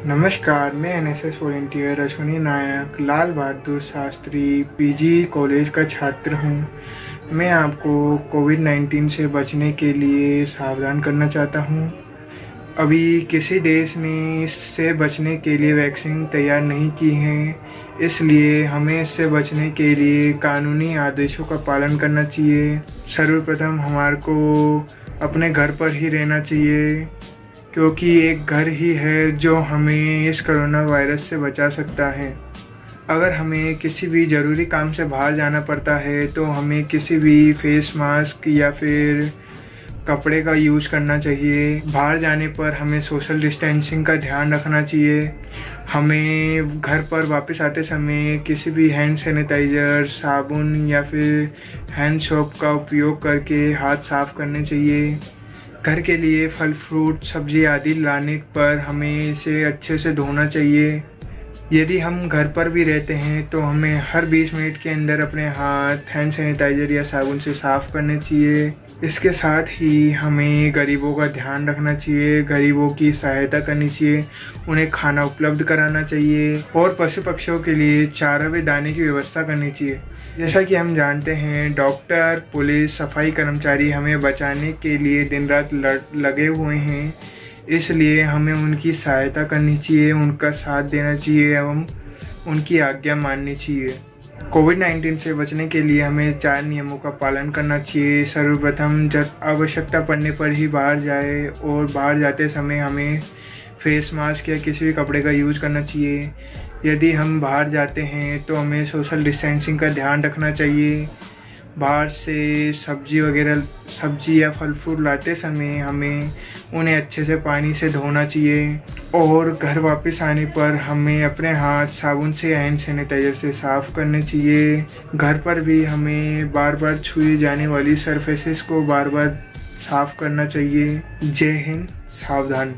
नमस्कार, मैं NSS volunteer Ashwini नायक Lal Bahadur Shastri PG college का छात्र हूँ। मैं आपको कोविड-19 से बचने के लिए सावधान करना चाहता हूँ। अभी किसी देश ने इससे बचने के लिए वैक्सीन तैयार नहीं की है, इसलिए हमें इससे बचने के लिए कानूनी आदेशों का पालन करना चाहिए। सर्वप्रथम हमारे को अपने घर पर ही रहना चाहिए, क्योंकि एक घर ही है जो हमें इस कोरोना वायरस से बचा सकता है। अगर हमें किसी भी ज़रूरी काम से बाहर जाना पड़ता है तो हमें किसी भी फेस मास्क या फिर कपड़े का यूज़ करना चाहिए। बाहर जाने पर हमें सोशल डिस्टेंसिंग का ध्यान रखना चाहिए। हमें घर पर वापस आते समय किसी भी हैंड सैनिटाइज़र, साबुन या फिर हैंड सोप का उपयोग करके हाथ साफ़ करने चाहिए। घर के लिए फल फ्रूट सब्जी आदि लाने पर हमें इसे अच्छे से धोना चाहिए। यदि हम घर पर भी रहते हैं तो हमें हर 20 मिनट के अंदर अपने हाथ हैंड सैनिटाइज़र या साबुन से साफ़ करने चाहिए। इसके साथ ही हमें गरीबों का ध्यान रखना चाहिए, गरीबों की सहायता करनी चाहिए, उन्हें खाना उपलब्ध कराना चाहिए और पशु पक्षियों के लिए चारा व दाने की व्यवस्था करनी चाहिए। जैसा कि हम जानते हैं, डॉक्टर, पुलिस, सफाई कर्मचारी हमें बचाने के लिए दिन रात लगे हुए हैं, इसलिए हमें उनकी सहायता करनी चाहिए, उनका साथ देना चाहिए एवं उनकी आज्ञा माननी चाहिए। कोविड-19 से बचने के लिए हमें 4 नियमों का पालन करना चाहिए। सर्वप्रथम, जब आवश्यकता पड़ने पर ही बाहर जाए और बाहर जाते समय हमें फेस मास्क या किसी भी कपड़े का यूज़ करना चाहिए। यदि हम बाहर जाते हैं तो हमें सोशल डिस्टेंसिंग का ध्यान रखना चाहिए। बाहर से सब्जी या फल फ्रूट लाते समय हमें उन्हें अच्छे से पानी से धोना चाहिए और घर वापस आने पर हमें अपने हाथ साबुन से या हैंड सैनिटाइज़र से साफ़ करने चाहिए। घर पर भी हमें बार बार छुई जाने वाली सरफेसेस को बार बार साफ़ करना चाहिए। जय हिंद, सावधान।